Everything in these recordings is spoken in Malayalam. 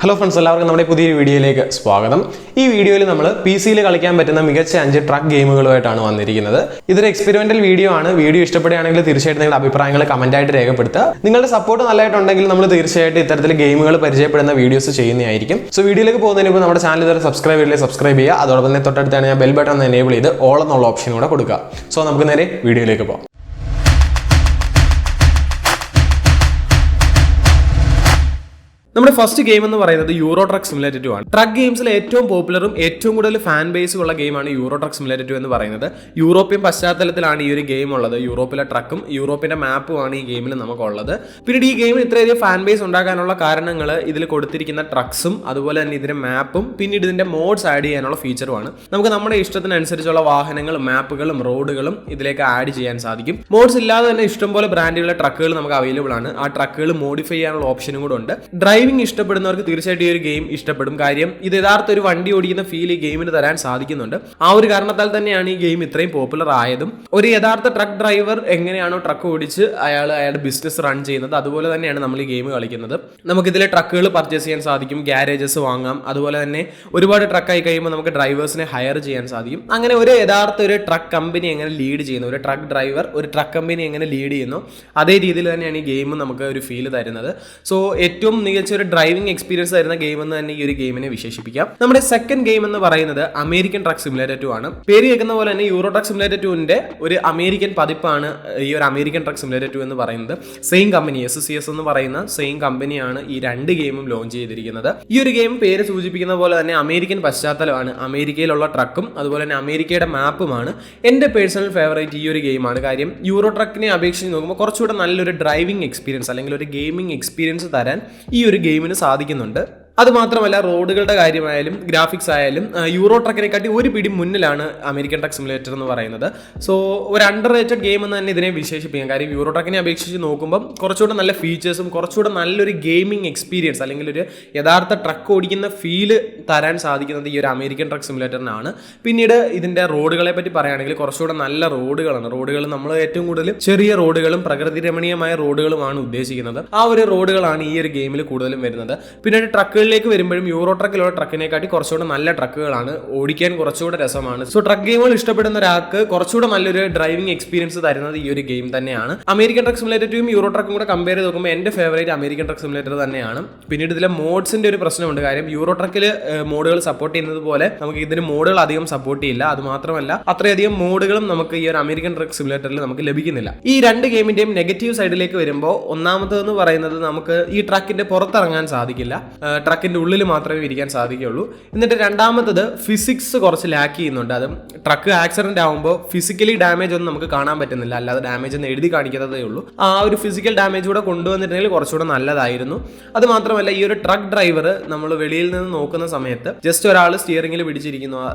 ഹലോ ഫ്രണ്ട്സ്, എല്ലാവർക്കും നമ്മുടെ പുതിയൊരു വീഡിയോയിലേക്ക് സ്വാഗതം. ഈ വീഡിയോയിൽ നമ്മൾ PC-യിൽ കളിക്കാൻ പറ്റുന്ന മികച്ച 5 ട്രക്ക് ഗെയിമുകളുമായിട്ടാണ് വന്നിരിക്കുന്നത്. ഇതൊരു എക്സ്പെരിമെന്റൽ വീഡിയോ ആണ്. വീഡിയോ ഇഷ്ടപ്പെടുകയാണെങ്കിൽ തീർച്ചയായിട്ടും നിങ്ങളുടെ അഭിപ്രായങ്ങൾ കമന്റായിട്ട് രേഖപ്പെടുത്തുക. നിങ്ങളുടെ സപ്പോർട്ട് നല്ലതായിട്ടുണ്ടെങ്കിൽ നമ്മൾ തീർച്ചയായിട്ടും ഇത്തരത്തിൽ ഗെയിമുകൾ പരിചയപ്പെടുന്ന വീഡിയോസ് ചെയ്യുന്നതായിരിക്കും. സോ വീഡിയോയിലേക്ക് പോകുന്നതിന് മുമ്പ് നമ്മുടെ ചാനൽ ഇതുവരെ സബ്സ്ക്രൈബ് ചെയ്യുക. അതോടൊപ്പം തന്നെ തൊട്ടടുത്താണ് ഞാൻ ബെൽ ബട്ടൺ എനേബിൾ ചെയ്ത് ഓൾ എന്നുള്ള ഓപ്ഷൻ കൂടെ കൊടുക്കുക. സോ നമുക്ക് നേരെ വീഡിയോയിലേക്ക് പോകാം. നമ്മുടെ ഫസ്റ്റ് ഗെയിം എന്ന് പറയുന്നത് യൂറോ ട്രക്ക് സിമുലേറ്റർ 2 ആണ്. ട്രക്ക് ഗെയിംസിലെ ഏറ്റവും പോപ്പുലറും ഏറ്റവും കൂടുതൽ ഫാൻ ബേസും ഉള്ള ഗെയിമാണ് യൂറോ ട്രക്ക് സിമുലേറ്റർ 2 എന്ന് പറയുന്നത്. യൂറോപ്യൻ പശ്ചാത്തലത്തിലാണ് ഈ ഒരു ഗെയിം ഉള്ളത്. യൂറോപ്പിലെ ട്രക്കും യൂറോപ്പിന്റെ മാപ്പുമാണ് ഈ ഗെയിമിൽ നമുക്കുള്ളത്. പിന്നീട് ഈ ഗെയിമിന് ഇത്രയധികം ഫാൻ ബേസ് ഉണ്ടാകാനുള്ള കാരണങ്ങൾ ഇതിൽ കൊടുത്തിരിക്കുന്ന ട്രക്സും അതുപോലെ തന്നെ ഇതിന്റെ മാപ്പും പിന്നീട് ഇതിന്റെ മോഡ്സ് ആഡ് ചെയ്യാനുള്ള ഫീച്ചറുമാണ്. നമുക്ക് നമ്മുടെ ഇഷ്ടത്തിനനുസരിച്ചുള്ള വാഹനങ്ങളും മാപ്പുകളും റോഡുകളും ഇതിലേക്ക് ആഡ് ചെയ്യാൻ സാധിക്കും. മോഡ്സ് ഇല്ലാതെ തന്നെ ഇഷ്ടംപോലെ ബ്രാൻഡുകളുടെ ട്രക്കുകൾ നമുക്ക് അവൈലബിൾ ആണ്. ആ ട്രക്കുകൾ മോഡിഫൈ ചെയ്യാനുള്ള ഓപ്ഷനും കൂടെ ഉണ്ട്. ഡ്രൈവിംഗ് ഇഷ്ടപ്പെടുന്നവർക്ക് തീർച്ചയായിട്ടും ഈ ഒരു ഗെയിം ഇഷ്ടപ്പെടും. കാര്യം ഇത് യഥാർത്ഥ ഒരു വണ്ടി ഓടിക്കുന്ന ഫീൽ ഈ ഗെയിമിന് തരാൻ സാധിക്കുന്നുണ്ട്. ആ ഒരു കാരണത്താൽ തന്നെയാണ് ഈ ഗെയിം ഇത്രയും പോപ്പുലർ ആയതും. ഒരു യഥാർത്ഥ ട്രക്ക് ഡ്രൈവർ എങ്ങനെയാണോ ട്രക്ക് ഓടിച്ച് അയാളുടെ ബിസിനസ് റൺ ചെയ്യുന്നത്, അതുപോലെ തന്നെയാണ് നമ്മൾ ഈ ഗെയിം കളിക്കുന്നത്. നമുക്ക് ഇതിലെ ട്രക്കുകൾ പർച്ചേസ് ചെയ്യാൻ സാധിക്കും, ഗ്യാരേജസ് വാങ്ങാം. അതുപോലെ തന്നെ ഒരുപാട് ട്രക്ക് ആയി കഴിയുമ്പോൾ നമുക്ക് ഡ്രൈവേഴ്സിനെ ഹയർ ചെയ്യാൻ സാധിക്കും. അങ്ങനെ ഒരു യഥാർത്ഥ ഒരു ട്രക്ക് കമ്പനി എങ്ങനെ ലീഡ് ചെയ്യുന്നു, ഒരു ട്രക്ക് ഡ്രൈവർ ഒരു ട്രക്ക് കമ്പനി എങ്ങനെ ലീഡ് ചെയ്യുന്നു, അതേ രീതിയിൽ തന്നെയാണ് ഈ ഗെയിം നമുക്ക് ഒരു ഫീൽ തരുന്നത്. സോ ഏറ്റവും മികച്ച ഒരു ഡ്രൈവിംഗ് എക്സ്പീരിയൻസ് തരുന്ന ഗെയിം എന്ന് തന്നെ ഈ ഒരു ഗെയിമിനെ വിശേഷിപ്പിക്കാം. നമ്മുടെ സെക്കൻഡ് ഗെയിം എന്ന് പറയുന്നത് അമേരിക്കൻ ട്രക്ക് സിമുലേറ്റർ 2 ആണ്. പേര് കേൾക്കുന്ന പോലെ തന്നെ യൂറോ ട്രക്ക് സിമുലേറ്റർ 2ന്റെ ഒരു അമേരിക്കൻ പതിപ്പാണ് ഈ ഒരു അമേരിക്കൻ ട്രക്ക് സിമുലേറ്റർ 2 എന്ന് പറയുന്നത്. സെയിം കമ്പനി SCS എന്ന് പറയുന്ന സെയിം കമ്പനിയാണ് ഈ രണ്ട് ഗെയിമും ലോഞ്ച് ചെയ്തിരിക്കുന്നത്. ഈ ഒരു ഗെയിം പേര് സൂചിപ്പിക്കുന്ന പോലെ തന്നെ അമേരിക്കൻ പശ്ചാത്തലമാണ്. അമേരിക്കയിലുള്ള ട്രക്കും അതുപോലെ തന്നെ അമേരിക്കയുടെ മാപ്പുമാണ്. എന്റെ പേഴ്സണൽ ഫേവറേറ്റ് ഈ ഒരു ഗെയിമാണ്. കാര്യം യൂറോ ട്രക്കിനെ അപേക്ഷിച്ച് നോക്കുമ്പോൾ കുറച്ചുകൂടെ നല്ലൊരു ഡ്രൈവിംഗ് എക്സ്പീരിയൻസ് അല്ലെങ്കിൽ ഒരു ഗെയിമിംഗ് എക്സ്പീരിയൻസ് തരാൻ ഈ ഒരു ഗെയിമിന് സാധിക്കുന്നുണ്ട്. അത് മാത്രമല്ല റോഡുകളുടെ കാര്യമായാലും ഗ്രാഫിക്സ് ആയാലും യൂറോ ട്രക്കിനെക്കാട്ടി ഒരു പിടി മുന്നിലാണ് അമേരിക്കൻ ട്രക്ക് സിമുലേറ്റർ എന്ന് പറയുന്നത്. സോ ഒരു അണ്ടർ റേറ്റഡ് ഗെയിം എന്ന് തന്നെ ഇതിനെ വിശേഷിപ്പിക്കാം. കാര്യം യൂറോ ട്രക്കിനെ അപേക്ഷിച്ച് നോക്കുമ്പോൾ കുറച്ചുകൂടെ നല്ല ഫീച്ചേഴ്സും കുറച്ചുകൂടെ നല്ലൊരു ഗെയിമിംഗ് എക്സ്പീരിയൻസ് അല്ലെങ്കിൽ ഒരു യഥാർത്ഥ ട്രക്ക് ഓടിക്കുന്ന ഫീല് തരാൻ സാധിക്കുന്നത് ഈ ഒരു അമേരിക്കൻ ട്രക്ക് സിമുലേറ്ററിനാണ്. പിന്നീട് ഇതിന്റെ റോഡുകളെ പറ്റി പറയുകയാണെങ്കിൽ കുറച്ചുകൂടെ നല്ല റോഡുകളാണ്. റോഡുകൾ നമ്മൾ ഏറ്റവും കൂടുതൽ ചെറിയ റോഡുകളും പ്രകൃതി രമണീയമായ റോഡുകളുമാണ് ഉദ്ദേശിക്കുന്നത്. ആ ഒരു റോഡുകളാണ് ഈ ഒരു ഗെയിമിൽ കൂടുതലും വരുന്നത്. പിന്നീട് ട്രക്ക് ിലേക്ക് വരുമ്പോഴും യൂറോ ട്രക്കിലുള്ള ട്രക്കിനെക്കാട്ടി കുറച്ചുകൂടെ നല്ല ട്രക്കുകളാണ്, ഓടിക്കാൻ കുറച്ചുകൂടെ രസമാണ്. സോ ട്രക്ക് ഗെയിമുകൾ ഇഷ്ടപ്പെടുന്ന ഒരാൾക്ക് കുറച്ചുകൂടെ നല്ലൊരു ഡ്രൈവിംഗ് എക്സ്പീരിയൻസ് തരുന്നത് ഈ ഒരു ഗെയിം തന്നെയാണ്. അമേരിക്കൻ ട്രക്ക് സിമുലേറ്റർ 2 യൂറോ ട്രക്കും കൂടെ കമ്പയർ ചെയ്ത് നോക്കുമ്പോൾ എന്റെ ഫേവറേറ്റ് അമേരിക്കൻ ട്രക്ക് സിമുലേറ്റർ തന്നെയാണ്. പിന്നീട് ഇതിലെ മോഡ്സിന്റെ ഒരു പ്രശ്നമുണ്ട്. കാര്യം യൂറോ ട്രക്കിൽ മോഡുകൾ സപ്പോർട്ട് ചെയ്യുന്നത് പോലെ നമുക്ക് ഇതിന് മോഡുകൾ അധികം സപ്പോർട്ട് ചെയ്യില്ല. അത് മാത്രമല്ല അത്രയധികം മോഡുകളും നമുക്ക് ഈ ഒരു അമേരിക്കൻ ട്രക്ക് സിമുലേറ്ററിൽ നമുക്ക് ലഭിക്കുന്നില്ല. ഈ രണ്ട് ഗെയിമിന്റെയും നെഗറ്റീവ് സൈഡിലേക്ക് വരുമ്പോൾ ഒന്നാമതെന്ന് പറയുന്നത് നമുക്ക് ഈ ട്രക്കിന്റെ പുറത്തിറങ്ങാൻ സാധിക്കില്ല, ട്രക്കിന്റെ ഉള്ളിൽ മാത്രമേ ഇരിക്കാൻ സാധിക്കുകയുള്ളൂ. എന്നിട്ട് രണ്ടാമത്തത് ഫിസിക്സ് കുറച്ച് ലാക്ക് ചെയ്യുന്നുണ്ട്. അതും ട്രക്ക് ആക്സിഡന്റ് ആകുമ്പോൾ ഫിസിക്കലി ഡാമേജ് ഒന്നും നമുക്ക് കാണാൻ പറ്റുന്നില്ല, അല്ലാതെ ഡാമേജ് ഒന്ന് എഴുതി കാണിക്കുന്നതേ ഉള്ളൂ. ആ ഒരു ഫിസിക്കൽ ഡാമേജ് കൂടെ കൊണ്ടുവന്നിട്ടുണ്ടെങ്കിൽ കുറച്ചുകൂടെ നല്ലതായിരുന്നു. അത് മാത്രമല്ല ഈ ഒരു ട്രക്ക് ഡ്രൈവർ നമ്മൾ വെളിയിൽ നിന്ന് നോക്കുന്ന സമയത്ത് ജസ്റ്റ് ഒരാൾ സ്റ്റിയറിംഗിൽ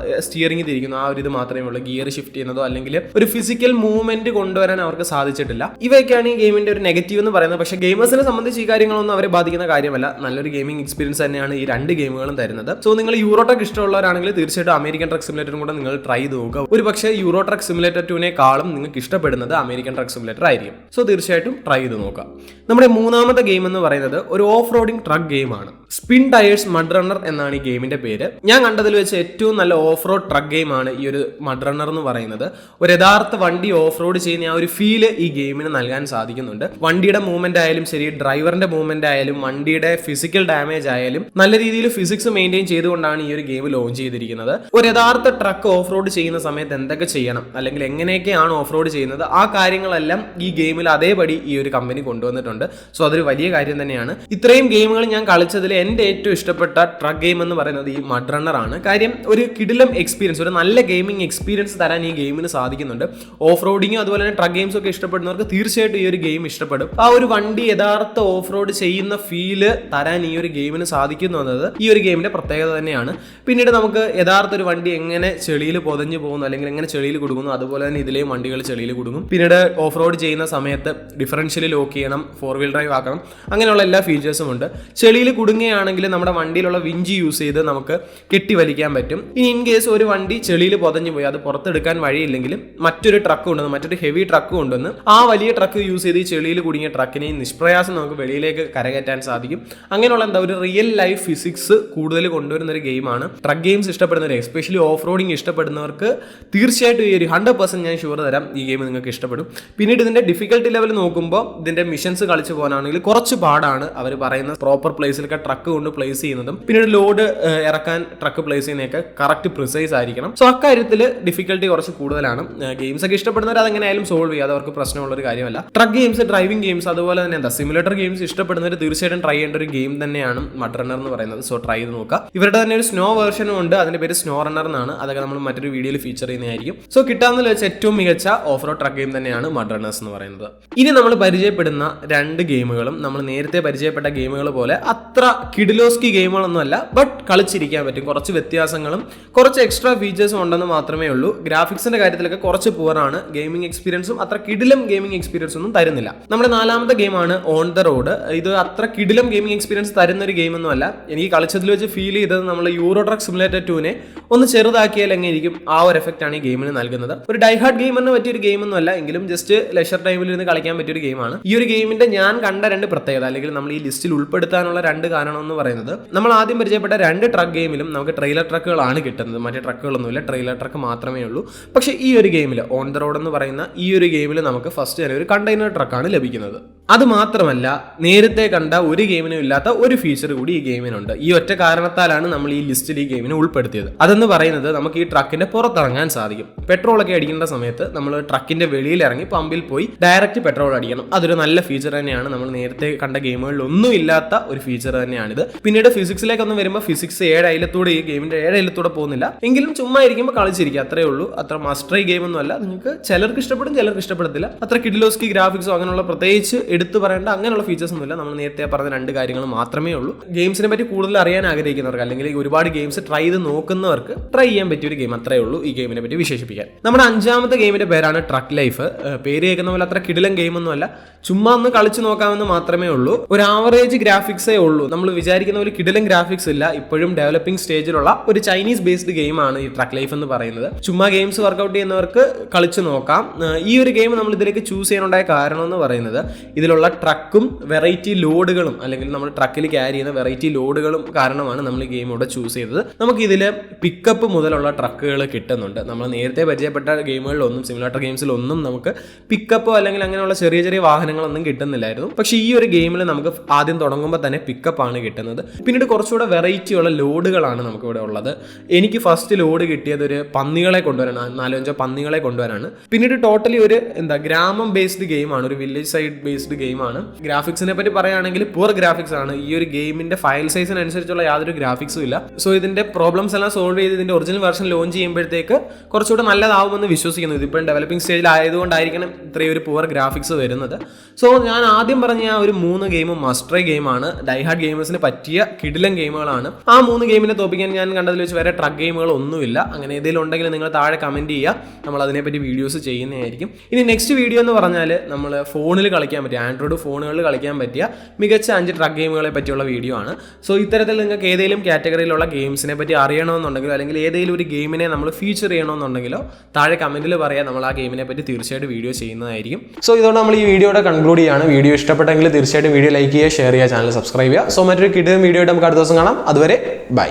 തിരിക്കുന്നു, ആ ഒരു ഇത് മാത്രമേ ഉള്ളൂ. ഗിയർ ഷിഫ്റ്റ് ചെയ്യുന്നതോ അല്ലെങ്കിൽ ഒരു ഫിസിക്കൽ മൂവ്മെന്റ് കൊണ്ടുവരാൻ അവർക്ക് സാധിച്ചിട്ടില്ല. ഇവയൊക്കെയാണ് ഈ ഗെയിമിന്റെ ഒരു നെഗറ്റീവ് എന്ന് പറയുന്നത്. പക്ഷേ ഗെയിമേഴ്സിനെ സംബന്ധിച്ച് ഈ കാര്യങ്ങളൊന്നും അവരെ ബാധിക്കുന്ന കാര്യമല്ല. നല്ലൊരു ഗെയിമിംഗ് എക്സ്പീരിയൻസ് തന്നെയാണ് ഈ രണ്ട് ഗെയിമുകളും തരുന്നത്. സോ നിങ്ങൾ യൂറോ ട്രക്ക് ഇഷ്ടമുള്ളവരാണെങ്കിൽ തീർച്ചയായിട്ടും അമേരിക്കൻ ട്രക്ക് സിമുലേറ്ററും കൂടെ നിങ്ങൾ ട്രൈ ചെയ്ത് നോക്കുക. ഒരു പക്ഷേ യൂറോ ട്രക്ക് സിമുലേറ്റർ 2നെക്കാളും നിങ്ങൾക്ക് ഇഷ്ടപ്പെടുന്നത് അമേരിക്കൻ ട്രക്ക് സിമുലേറ്റർ ആയിരിക്കും. സോ തീർച്ചയായിട്ടും ട്രൈ ചെയ്ത് നോക്കുക. നമ്മുടെ മൂന്നാമത്തെ ഗെയിം എന്ന് പറയുന്നത് ഒരു ഓഫ് റോഡിംഗ് ട്രക്ക് ഗെയിമാണ്. സ്പിൻ ടയേഴ്സ് മഡ്റണ്ണർ എന്നാണ് ഈ ഗെയിമിന്റെ പേര്. ഞാൻ കണ്ടതിൽ വെച്ച് ഏറ്റവും നല്ല ഓഫ് റോഡ് ട്രക്ക് ഗെയിമാണ് ഈ ഒരു മഡ്റണ്ണർ എന്ന് പറയുന്നത്. ഒരു യഥാർത്ഥ വണ്ടി ഓഫ് റോഡ് ചെയ്യുന്ന ആ ഒരു ഫീല് ഈ ഗെയിമിന് നൽകാൻ സാധിക്കുന്നുണ്ട്. വണ്ടിയുടെ മൂവ്മെന്റ് ആയാലും ശരി, ഡ്രൈവറിന്റെ മൂവ്മെന്റ് ആയാലും, വണ്ടിയുടെ ഫിസിക്കൽ ഡാമേജ് ആയാലും നല്ല രീതിയിൽ ഫിസിക്സ് മെയിൻറ്റെയിൻ ചെയ്തുകൊണ്ടാണ് ഈ ഒരു ഗെയിം ലോഞ്ച് ചെയ്തിരിക്കുന്നത്. ഒരു യഥാർത്ഥ ട്രക്ക് ഓഫ് റോഡ് ചെയ്യുന്ന സമയത്ത് എന്തൊക്കെ ചെയ്യണം അല്ലെങ്കിൽ എങ്ങനെയൊക്കെയാണ് ഓഫ് റോഡ് ചെയ്യുന്നത്, ആ കാര്യങ്ങളെല്ലാം ഈ ഗെയിമിൽ അതേപടി ഈ ഒരു കമ്പനി കൊണ്ടുവന്നിട്ടുണ്ട്. സോ അതൊരു വലിയ കാര്യം തന്നെയാണ്. ഇത്രയും ഗെയിമുകൾ ഞാൻ കളിച്ചതിൽ എൻ്റെ ഏറ്റവും ഇഷ്ടപ്പെട്ട ട്രക്ക് ഗെയിം എന്ന് പറയുന്നത് ഈ മഡ്റണ്ണർ ആണ്. കാര്യം ഒരു കിടിലം എക്സ്പീരിയൻസ്, ഒരു നല്ല ഗെയിമിംഗ് എക്സ്പീരിയൻസ് തരാൻ ഈ ഗെയിമിന് സാധിക്കുന്നുണ്ട്. ഓഫ് റോഡിങ്ങും അതുപോലെ തന്നെ ട്രക്ക് ഗെയിംസ് ഒക്കെ ഇഷ്ടപ്പെടുന്നവർക്ക് തീർച്ചയായിട്ടും ഈ ഒരു ഗെയിം ഇഷ്ടപ്പെടും. ആ ഒരു വണ്ടി യഥാർത്ഥ ഓഫ് റോഡ് ചെയ്യുന്ന ഫീല് തരാൻ ഈ ഒരു ഗെയിമിന് സാധിക്കുന്നു എന്നത് ഈ ഒരു ഗെയിമിന്റെ പ്രത്യേകത തന്നെയാണ്. പിന്നീട് നമുക്ക് യഥാർത്ഥ ഒരു വണ്ടി എങ്ങനെ ചെളിയിൽ പൊതഞ്ഞു പോകുന്നു അല്ലെങ്കിൽ എങ്ങനെ ചെളിയിൽ കുടുങ്ങുന്നു, അതുപോലെ തന്നെ ഇതിലെയും വണ്ടികൾ ചെളിയിൽ കുടുങ്ങും. പിന്നീട് ഓഫ് റോഡ് ചെയ്യുന്ന സമയത്ത് ഡിഫറൻഷ്യൽ ലോക്ക് ചെയ്യണം, 4 വീൽ ഡ്രൈവ് ആക്കണം, അങ്ങനെയുള്ള എല്ലാ ഫീച്ചേഴ്സും ഉണ്ട്. ചെളിയിൽ കുടുങ്ങുകയാണെങ്കിൽ നമ്മുടെ വണ്ടിയിലുള്ള വിഞ്ചി യൂസ് ചെയ്ത് നമുക്ക് കെട്ടി വലിക്കാൻ പറ്റും. ഇനി ഇൻ കേസ് ഒരു വണ്ടി ചെളിയിൽ പൊതഞ്ഞു പോയി അത് പുറത്തെടുക്കാൻ വഴിയില്ലെങ്കിൽ മറ്റൊരു ട്രക്ക് കൊണ്ടുവന്ന്, മറ്റൊരു ഹെവി ട്രക്ക് കൊണ്ടുവന്ന് ആ വലിയ ട്രക്ക് യൂസ് ചെയ്ത് ഈ ചെളിയിൽ കുടുങ്ങിയ ട്രക്കിനെ നിഷ്പ്രയാസം നമുക്ക് വെളിയിലേക്ക് കരകയറ്റാൻ സാധിക്കും. അങ്ങനെയുള്ള ഒരു റിയൽ ലൈഫ് ഫിസിക്സ് കൂടുതൽ കൊണ്ടുവരുന്ന ഒരു ഗെയിമാണ്. ട്രക്ക് ഗെയിംസ് ഇഷ്ടപ്പെടുന്നവർ, എസ്പെഷ്യലി ഓഫ് റോഡിങ് ഇഷ്ടപ്പെടുന്നവർക്ക് തീർച്ചയായിട്ടും ഈ ഒരു 100% ഞാൻ ഷുവർ തരാം, ഈ ഗെയിം നിങ്ങൾക്ക് ഇഷ്ടപ്പെടും. പിന്നീട് ഇതിന്റെ ഡിഫിക്കൽട്ടി ലെവൽ നോക്കുമ്പോൾ ഇതിന്റെ മിഷൻസ് കളിച്ച് പോകാനാണെങ്കിൽ കുറച്ച് പാടാണ്. അവർ പറയുന്ന പ്രോപ്പർ പ്ലേസിലൊക്കെ ട്രക്ക് കൊണ്ട് പ്ലേസ് ചെയ്യുന്നതും പിന്നീട് ലോഡ് ഇറക്കാൻ ട്രക്ക് പ്ലേസ് ചെയ്യുന്നതൊക്കെ കറക്റ്റ് പ്രിസൈസ് ആയിരിക്കണം. സോ അക്കാര്യത്തിൽ ഡിഫിക്കൽട്ടി കുറച്ച് കൂടുതലാണ്. ഗെയിംസ് ഒക്കെ ഇഷ്ടപ്പെടുന്നവർ അതെങ്ങനെയായാലും സോൾവ് ചെയ്യുക, അത് അവർക്ക് പ്രശ്നമുള്ള ഒരു കാര്യമല്ല. ട്രക്ക് ഗെയിംസ്, ഡ്രൈവിംഗ് ഗെയിംസ്, അതുപോലെ തന്നെ സിമുലേറ്റർ ഗെയിംസ് ഇഷ്ടപ്പെടുന്നവർ തീർച്ചയായിട്ടും ട്രൈ ചെയ്യേണ്ട ഒരു ഗെയിം തന്നെയാണ് മഡ്റണ്ണർ എന്ന് പറയുന്നത്. സോ ട്രൈ ചെയ്ത് നോക്കുക. ഇവരുടെ തന്നെ ഒരു സ്നോ വേർഷനും ഉണ്ട്, അതിന്റെ പേര് സ്നോ റണ്ണർ എന്നാണ്. അതൊക്കെ നമ്മൾ മറ്റൊരു വീഡിയോയിൽ ഫീച്ചർ ചെയ്യുന്നതായിരിക്കും. സോ കിട്ടാവുന്നതിൽ വെച്ച് ഏറ്റവും മികച്ച ഓഫ് റോഡ് ട്രക്ക് ഗെയിം തന്നെയാണ് മഡ്റണ്ണേഴ്സ് എന്ന് പറയുന്നത്. ഇനി നമ്മൾ പരിചയപ്പെടുന്ന രണ്ട് ഗെയിമുകളും നമ്മൾ നേരത്തെ പരിചയപ്പെട്ട ഗെയിമുകൾ പോലെ അത്ര കിഡിലോസ്കി ഗെയിമുകളൊന്നും അല്ല, ബട്ട് കളിച്ചിരിക്കാൻ പറ്റും. കുറച്ച് വ്യത്യാസങ്ങളും കുറച്ച് എക്സ്ട്രാ ഫീച്ചേഴ്സും ഉണ്ടെന്ന് മാത്രമേ ഉള്ളൂ. ഗ്രാഫിക്സിന്റെ കാര്യത്തിലൊക്കെ കുറച്ച് പുവറാണ്. ഗെയിമിംഗ് എക്സ്പീരിയൻസും അത്ര കിടിലം ഗെയിമിംഗ് എക്സ്പീരിയൻസ് ഒന്നും തരുന്നില്ല. നമ്മുടെ നാലാമത്തെ ഗെയിമാണ് ഓൺ ദ റോഡ്. ഇത് അത്ര കിടിലം ഗെയിമിംഗ് എക്സ്പീരിയൻസ് തരുന്ന ഒരു ഗെയിം ഒന്നും അല്ല. എനിക്ക് കളിച്ചതിൽ വെച്ച് ഫീൽ ചെയ്തത് നമ്മൾ യൂറോ ട്രക്ക് സിമുലേറ്റർ 2നെ ഒന്ന് ചെറുതാക്കിയാൽ എങ്ങനെയിരിക്കും ആ ഒരു എഫക്റ്റ് ആണ് ഈ ഗെയിമിന് നൽകുന്നത്. ഒരു ഡൈഹാർഡ് ഗെയിമിന് പറ്റിയൊരു ഗെയിം ഒന്നും അല്ല, എങ്കിലും ജസ്റ്റ് ലെഷർ ടൈമിൽ ഇരുന്ന് കളിക്കാൻ പറ്റിയൊരു ഗെയിമാണ്. ഈ ഒരു ഗെയിമിന്റെ ഞാൻ കണ്ട രണ്ട് പ്രത്യേകത, അല്ലെങ്കിൽ നമ്മൾ ഈ ലിസ്റ്റിൽ ഉൾപ്പെടുത്താനുള്ള രണ്ട് കാരണം എന്ന് പറയുന്നത്, നമ്മൾ ആദ്യം പരിചയപ്പെട്ട രണ്ട് ട്രക്ക് ഗെയിമിലും നമുക്ക് ട്രെയിലർ ട്രക്കുകളാണ് കിട്ടുന്നത്. മറ്റേ ട്രക്കുകളൊന്നുമില്ല, ട്രെയിലർ ട്രക്ക് മാത്രമേ ഉള്ളൂ. പക്ഷേ ഈ ഒരു ഗെയിമിൽ, ഓൺ ദ റോഡ് എന്ന് പറയുന്ന ഈ ഒരു ഗെയിമിൽ നമുക്ക് ഫസ്റ്റ് തന്നെ ഒരു കണ്ടെയ്നർ ട്രക്കാണ് ലഭിക്കുന്നത്. അത് മാത്രമല്ല, നേരത്തെ കണ്ട ഒരു ഗെയിമിനും ഇല്ലാത്ത ഒരു ഫീച്ചർ കൂടി ഈ ഗെയിമിനുണ്ട്. ഈ ഒറ്റ കാരണത്താലാണ് നമ്മൾ ഈ ലിസ്റ്റിൽ ഈ ഗെയിമിനെ ഉൾപ്പെടുത്തിയത്. അതെന്ന് പറയുന്നത്, നമുക്ക് ഈ ട്രക്കിന്റെ പുറത്തിറങ്ങാൻ സാധിക്കും. പെട്രോളൊക്കെ അടിക്കേണ്ട സമയത്ത് നമ്മൾ ട്രക്കിന്റെ വെളിയിൽ ഇറങ്ങി പമ്പിൽ പോയി ഡയറക്റ്റ് പെട്രോൾ അടിക്കണം. അതൊരു നല്ല ഫീച്ചർ തന്നെയാണ്. നമ്മൾ നേരത്തെ കണ്ട ഗെയിമുകളിൽ ഒന്നും ഇല്ലാത്ത ഒരു ഫീച്ചർ തന്നെയാണിത്. പിന്നീട് ഫിസിക്സിലേക്കൊന്നും വരുമ്പോൾ ഫിസിക്സ് 7 അയലത്തൂടെ, ഈ ഗെയിമിന്റെ 7 അയലത്തൂടെ പോകുന്നില്ല, എങ്കിലും ചുമ്മാ ഇരിക്കുമ്പോൾ കളിച്ചിരിക്കുക, അത്രേ ഉള്ളൂ. അത്ര മസ്റ്ററി ഗെയിം ഒന്നും അല്ല. നിങ്ങൾക്ക് ചിലർക്ക് ഇഷ്ടപ്പെടും, ചിലർക്ക് ഇഷ്ടപ്പെടത്തില്ല. അത്ര കിഡിലോസ്കി ഗ്രാഫിക്സോ അങ്ങനെയുള്ള പ്രത്യേകിച്ച് എടുത്തു പറയേണ്ട അങ്ങനെയുള്ള ഫീച്ചേഴ്സ് ഒന്നുമില്ല. നമ്മൾ നേരത്തെ പറഞ്ഞ രണ്ട് കാര്യങ്ങൾ മാത്രമേ ഉള്ളൂ. ഗെയിംസിനെ പറ്റി കൂടുതൽ അറിയാൻ ആഗ്രഹിക്കുന്നവർക്ക്, അല്ലെങ്കിൽ ഒരുപാട് ഗെയിംസ് ട്രൈ ചെയ്ത് നോക്കുന്നവർക്ക് ട്രൈ ചെയ്യാൻ പറ്റിയ ഒരു ഗെയിം, അത്രേ ഉള്ളൂ ഈ ഗെയിമിനെ പറ്റി വിശേഷിപ്പിക്കാൻ. നമ്മുടെ അഞ്ചാമത്തെ ഗെയിമിന്റെ പേരാണ് ട്രക്ക് ലൈഫ്. പേര് കേൾക്കുന്ന പോലെ അത്ര കിടിലൻ ഗെയിം ഒന്നും അല്ല, ചുമ്മാ ഒന്ന് കളിച്ചു നോക്കാമെന്ന് മാത്രമേ ഉള്ളൂ. ഒരു ആവറേജ് ഗ്രാഫിക്സേ ഉള്ളൂ. നമ്മൾ വിചാരിക്കുന്ന പോലെ കിടിലൻ ഗ്രാഫിക്സ് ഇല്ല. ഇപ്പോഴും ഡെവലപ്പിംഗ് സ്റ്റേജിലുള്ള ഒരു ചൈനീസ് ബേസ്ഡ് ഗെയിമാണ് ഈ ട്രക്ക് ലൈഫ് എന്ന് പറയുന്നത്. ചുമ്മാ ഗെയിംസ് വർക്കൗട്ട് ചെയ്യുന്നവർക്ക് കളിച്ചു നോക്കാം. ഈ ഒരു ഗെയിം നമ്മൾ ഇതിലേക്ക് ചൂസ് ചെയ്യാനുണ്ടായ കാരണം എന്ന് പറയുന്നത്, ഇതിലുള്ള ട്രക്കും വെറൈറ്റി ലോഡുകളും, അല്ലെങ്കിൽ നമ്മൾ ട്രക്കിൽ ക്യാരി ചെയ്യുന്ന വെറൈറ്റി ലോഡുകളും കാരണമാണ് നമ്മൾ ഈ ഗെയിം ഇവിടെ ചൂസ് ചെയ്തത്. നമുക്ക് ഇതിൽ പിക്കപ്പ് മുതലുള്ള ട്രക്കുകൾ കിട്ടുന്നുണ്ട്. നമ്മൾ നേരത്തെ പരിചയപ്പെട്ട ഗെയിമുകളിലൊന്നും, സിമുലേറ്റർ ഗെയിംസിലൊന്നും നമുക്ക് പിക്കപ്പോ അല്ലെങ്കിൽ അങ്ങനെയുള്ള ചെറിയ ചെറിയ വാഹനങ്ങളൊന്നും കിട്ടുന്നില്ലായിരുന്നു. പക്ഷേ ഈ ഒരു ഗെയിമിൽ നമുക്ക് ആദ്യം തുടങ്ങുമ്പോൾ തന്നെ പിക്കപ്പാണ് കിട്ടുന്നത്. പിന്നീട് കുറച്ചുകൂടെ വെറൈറ്റി ഉള്ള ലോഡുകളാണ് നമുക്ക് ഇവിടെ ഉള്ളത്. എനിക്ക് ഫസ്റ്റ് ലോഡ് കിട്ടിയത് ഒരു പന്നികളെ കൊണ്ടുവരാനാണ്, 4-5 പന്നികളെ കൊണ്ടുവരാനാണ്. പിന്നീട് ടോട്ടലി ഒരു ഗ്രാമം ബേസ്ഡ് ഗെയിമാണ്, ഒരു വില്ലേജ് സൈഡ് ബേസ്ഡ് ഗെയിമാണ്. ഗ്രാഫിക്സിനെ പറ്റി പറയുകയാണെങ്കിൽ പുവർ ഗ്രാഫിക്സ് ആണ്. ഈ ഒരു ഗെയിമിന്റെ ഫയൽ സൈസിനനുസരിച്ചുള്ള യാതൊരു ഗ്രാഫിക്സും ഇല്ല. സോ ഇതിന്റെ പ്രോബ്ലംസ് എല്ലാം സോൾവ് ചെയ്ത് ഇതിന്റെ ഒറിജിനൽ വെർഷൻ ലോഞ്ച് ചെയ്യുമ്പോഴത്തേക്ക് കുറച്ചുകൂടെ നല്ലതാവുമെന്ന് വിശ്വസിക്കുന്നു. ഇതിപ്പോൾ ഡെവലപ്പിംഗ് സ്റ്റേജിൽ ആയതുകൊണ്ടായിരിക്കണം ഇത്രയും ഒരു പുവർ ഗ്രാഫിക്സ് വരുന്നത്. സോ ഞാൻ ആദ്യം പറഞ്ഞ ആ ഒരു 3 ഗെയിമും മസ്റ്ററി ഗെയിമാണ്. ഡൈഹാർഡ് ഗെയിമേഴ്സിന് പറ്റിയ കിടിലൻ ഗെയിമുകളാണ്. ആ 3 ഗെയിമിനെ തോപ്പിക്കാൻ ഞാൻ കണ്ടതിൽ വെച്ച് വേറെ ട്രക്ക് ഗെയിമുകൾ ഒന്നുമില്ല. അങ്ങനെ ഏതെങ്കിലും ഉണ്ടെങ്കിൽ നിങ്ങൾ താഴെ കമന്റ് ചെയ്യുക, നമ്മൾ അതിനെപ്പറ്റി വീഡിയോസ് ചെയ്യുന്നതായിരിക്കും. ഇനി നെക്സ്റ്റ് വീഡിയോ എന്ന് പറഞ്ഞാൽ നമ്മൾ ഫോണിൽ കളിക്കാൻ പറ്റിയ, ആൻഡ്രോയിഡ് ഫോണുകളിൽ കളിക്കാൻ പറ്റിയ മികച്ച 5 ട്രക്ക് ഗെയിമുകളെ പറ്റിയുള്ള വീഡിയോ ആണ്. സോ ഇത്തരത്തിൽ നിങ്ങൾക്ക് ഏതെങ്കിലും കാറ്റഗറിയിലുള്ള ഗെയിംസിനെ പറ്റി അറിയണമെന്നുണ്ടെങ്കിലോ, അല്ലെങ്കിൽ ഏതെങ്കിലും ഒരു ഗെയിമിനെ നമ്മൾ ഫീച്ചർ ചെയ്യണമെന്നുണ്ടെങ്കിലോ താഴെ കമന്റിൽ പറയാം, നമ്മൾ ആ ഗെയിമിനെ പറ്റി തീർച്ചയായിട്ടും വീഡിയോ ചെയ്യുന്നതായിരിക്കും. സോ ഇതോടെ നമ്മൾ ഈ വീഡിയോയുടെ കൺക്ലൂഡ് ചെയ്യാണ്. വീഡിയോ ഇഷ്ടപ്പെട്ടെങ്കിൽ തീർച്ചയായിട്ടും വീഡിയോ ലൈക്ക് ചെയ്യുക, ഷെയർ ചെയ്യുക, ചാനൽ സബ്സ്ക്രൈബ് ചെയ്യുക. സോ മറ്റൊരു കിടിലൻ വീഡിയോ ആയിട്ട് നമുക്ക് അടുത്ത ദിവസം കാണാം. അതുവരെ ബൈ.